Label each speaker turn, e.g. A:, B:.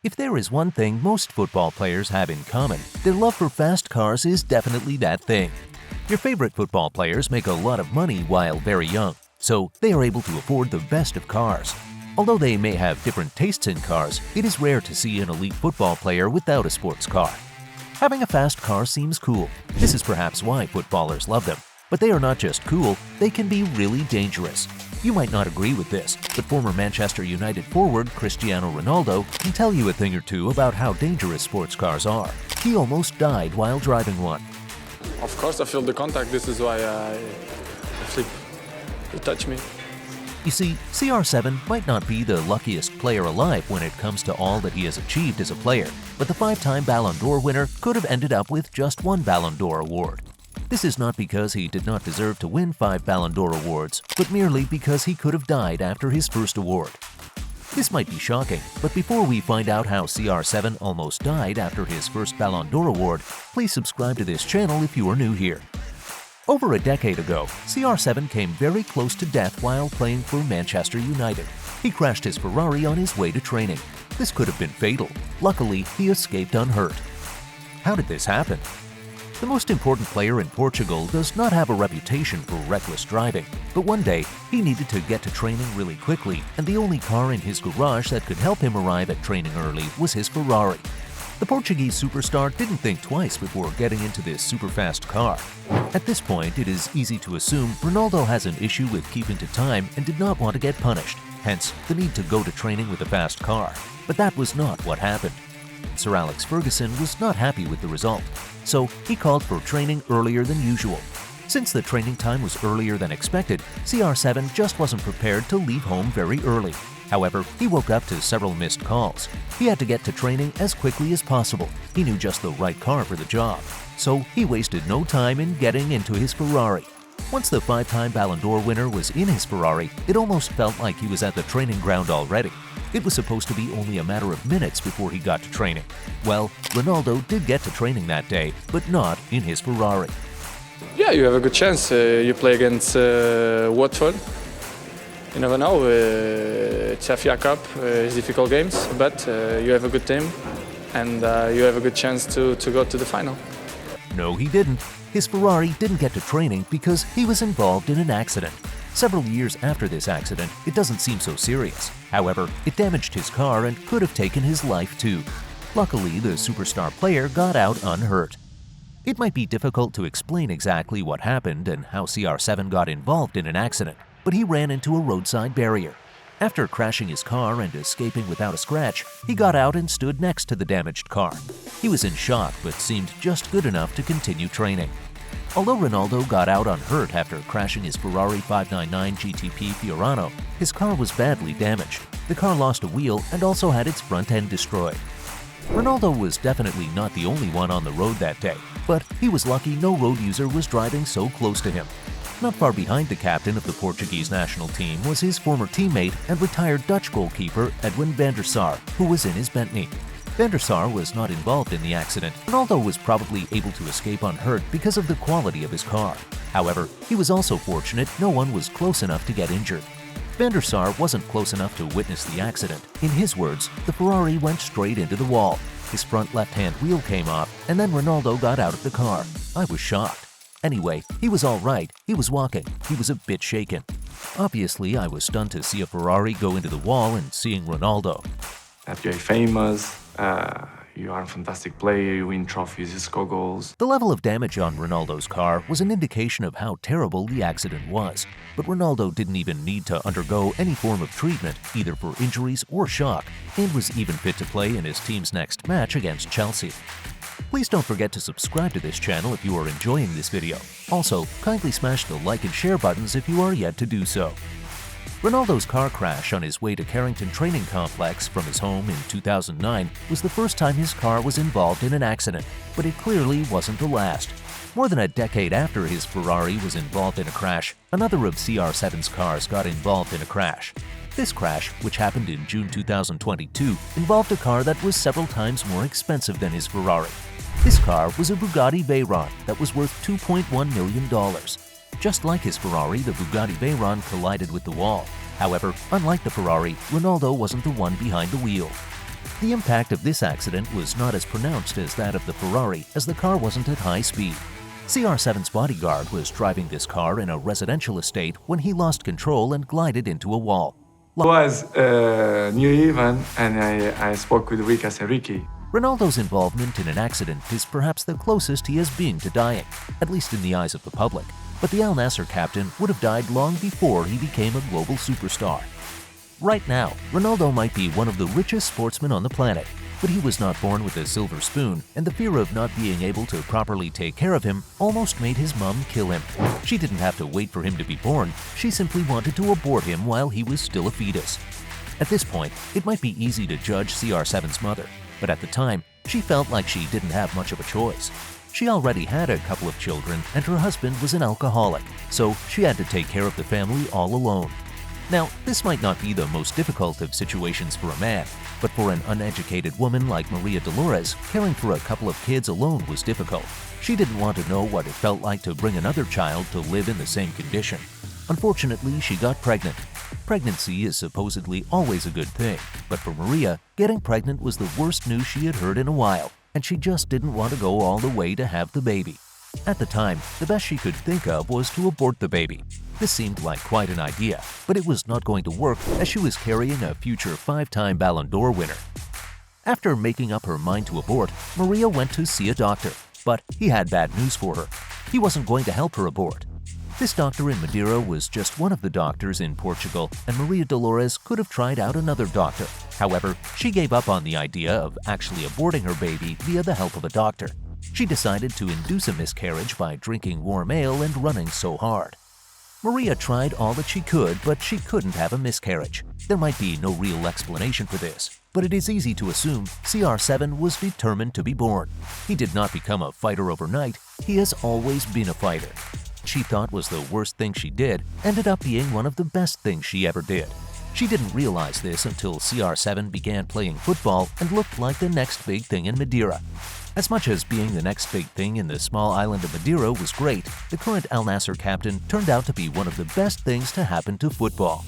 A: If there is one thing most football players have in common, their love for fast cars is definitely that thing. Your favorite football players make a lot of money while very young, so they are able to afford the best of cars. Although they may have different tastes in cars, it is rare to see an elite football player without a sports car. Having a fast car seems cool. This is perhaps why footballers love them. But they are not just cool, they can be really dangerous. You might not agree with this, but former Manchester United forward Cristiano Ronaldo can tell you a thing or two about how dangerous sports cars are. He almost died while driving one.
B: Of course I feel the contact, this is why I flip. He touched me.
A: You see, CR7 might not be the luckiest player alive when it comes to all that he has achieved as a player, but the 5-time Ballon d'Or winner could have ended up with just one Ballon d'Or award. This is not because he did not deserve to win 5 Ballon d'Or awards, but merely because he could have died after his first award. This might be shocking, but before we find out how CR7 almost died after his first Ballon d'Or award, please subscribe to this channel if you are new here. Over a decade ago, CR7 came very close to death while playing for Manchester United. He crashed his Ferrari on his way to training. This could have been fatal. Luckily, he escaped unhurt. How did this happen? The most important player in Portugal does not have a reputation for reckless driving, but one day he needed to get to training really quickly, and the only car in his garage that could help him arrive at training early was his Ferrari. The Portuguese superstar didn't think twice before getting into this super-fast car. At this point, it is easy to assume Ronaldo has an issue with keeping to time and did not want to get punished, hence the need to go to training with a fast car. But that was not what happened. Sir Alex Ferguson was not happy with the result, so he called for training earlier than usual. Since the training time was earlier than expected, CR7 just wasn't prepared to leave home very early. However, he woke up to several missed calls. He had to get to training as quickly as possible. He knew just the right car for the job. So he wasted no time in getting into his Ferrari. Once the 5-time Ballon d'Or winner was in his Ferrari, it almost felt like he was at the training ground already. It was supposed to be only a matter of minutes before he got to training. Well, Ronaldo did get to training that day, but not in his Ferrari.
B: Yeah, you have a good chance. You play against Watford. You never know. It's FA Cup, it's difficult games, but you have a good team and you have a good chance to go to the final.
A: No, he didn't. His Ferrari didn't get to training because he was involved in an accident. Several years after this accident, it doesn't seem so serious. However, it damaged his car and could have taken his life too. Luckily, the superstar player got out unhurt. It might be difficult to explain exactly what happened and how CR7 got involved in an accident, but he ran into a roadside barrier. After crashing his car and escaping without a scratch, he got out and stood next to the damaged car. He was in shock but seemed just good enough to continue training. Although Ronaldo got out unhurt after crashing his Ferrari 599 GTP Fiorano, his car was badly damaged. The car lost a wheel and also had its front end destroyed. Ronaldo was definitely not the only one on the road that day, but he was lucky no road user was driving so close to him. Not far behind the captain of the Portuguese national team was his former teammate and retired Dutch goalkeeper Edwin van der Sar, who was in his Bentley. Van der Sar was not involved in the accident. Ronaldo was probably able to escape unhurt because of the quality of his car. However, he was also fortunate no one was close enough to get injured. Van der Sar wasn't close enough to witness the accident. In his words, the Ferrari went straight into the wall. His front left-hand wheel came off, and then Ronaldo got out of the car. I was shocked. Anyway, he was all right. He was walking. He was a bit shaken. Obviously, I was stunned to see a Ferrari go into the wall and seeing Ronaldo.
C: That you're famous, you are a fantastic player, you win trophies, you score goals.
A: The level of damage on Ronaldo's car was an indication of how terrible the accident was. But Ronaldo didn't even need to undergo any form of treatment, either for injuries or shock, and was even fit to play in his team's next match against Chelsea. Please don't forget to subscribe to this channel if you are enjoying this video. Also, kindly smash the like and share buttons if you are yet to do so. Ronaldo's car crash on his way to Carrington Training Complex from his home in 2009 was the first time his car was involved in an accident, but it clearly wasn't the last. More than a decade after his Ferrari was involved in a crash, another of CR7's cars got involved in a crash. This crash, which happened in June 2022, involved a car that was several times more expensive than his Ferrari. This car was a Bugatti Veyron that was worth $2.1 million. Just like his Ferrari, the Bugatti Veyron collided with the wall. However, unlike the Ferrari, Ronaldo wasn't the one behind the wheel. The impact of this accident was not as pronounced as that of the Ferrari, as the car wasn't at high speed. CR7's bodyguard was driving this car in a residential estate when he lost control and glided into a wall.
C: It was New Even, and I spoke with Rick. I said, Ricky,
A: Ronaldo's involvement in an accident is perhaps the closest he has been to dying, at least in the eyes of the public. But the Al Nassr captain would have died long before he became a global superstar. Right now, Ronaldo might be one of the richest sportsmen on the planet, but he was not born with a silver spoon, and the fear of not being able to properly take care of him almost made his mom kill him. She didn't have to wait for him to be born, she simply wanted to abort him while he was still a fetus. At this point, it might be easy to judge CR7's mother, but at the time, she felt like she didn't have much of a choice. She already had a couple of children, and her husband was an alcoholic, so she had to take care of the family all alone. Now, this might not be the most difficult of situations for a man, but for an uneducated woman like Maria Dolores, caring for a couple of kids alone was difficult. She didn't want to know what it felt like to bring another child to live in the same condition. Unfortunately, she got pregnant. Pregnancy is supposedly always a good thing, but for Maria, getting pregnant was the worst news she had heard in a while, and she just didn't want to go all the way to have the baby. At the time, the best she could think of was to abort the baby. This seemed like quite an idea, but it was not going to work as she was carrying a future 5-time Ballon d'Or winner. After making up her mind to abort, Maria went to see a doctor, but he had bad news for her. He wasn't going to help her abort. This doctor in Madeira was just one of the doctors in Portugal, and Maria Dolores could have tried out another doctor. However, she gave up on the idea of actually aborting her baby via the help of a doctor. She decided to induce a miscarriage by drinking warm ale and running so hard. Maria tried all that she could, but she couldn't have a miscarriage. There might be no real explanation for this, but it is easy to assume CR7 was determined to be born. He did not become a fighter overnight, he has always been a fighter. She thought was the worst thing she did ended up being one of the best things she ever did. She didn't realize this until CR7 began playing football and looked like the next big thing in Madeira. As much as being the next big thing in the small island of Madeira was great, the current Al Nassr captain turned out to be one of the best things to happen to football.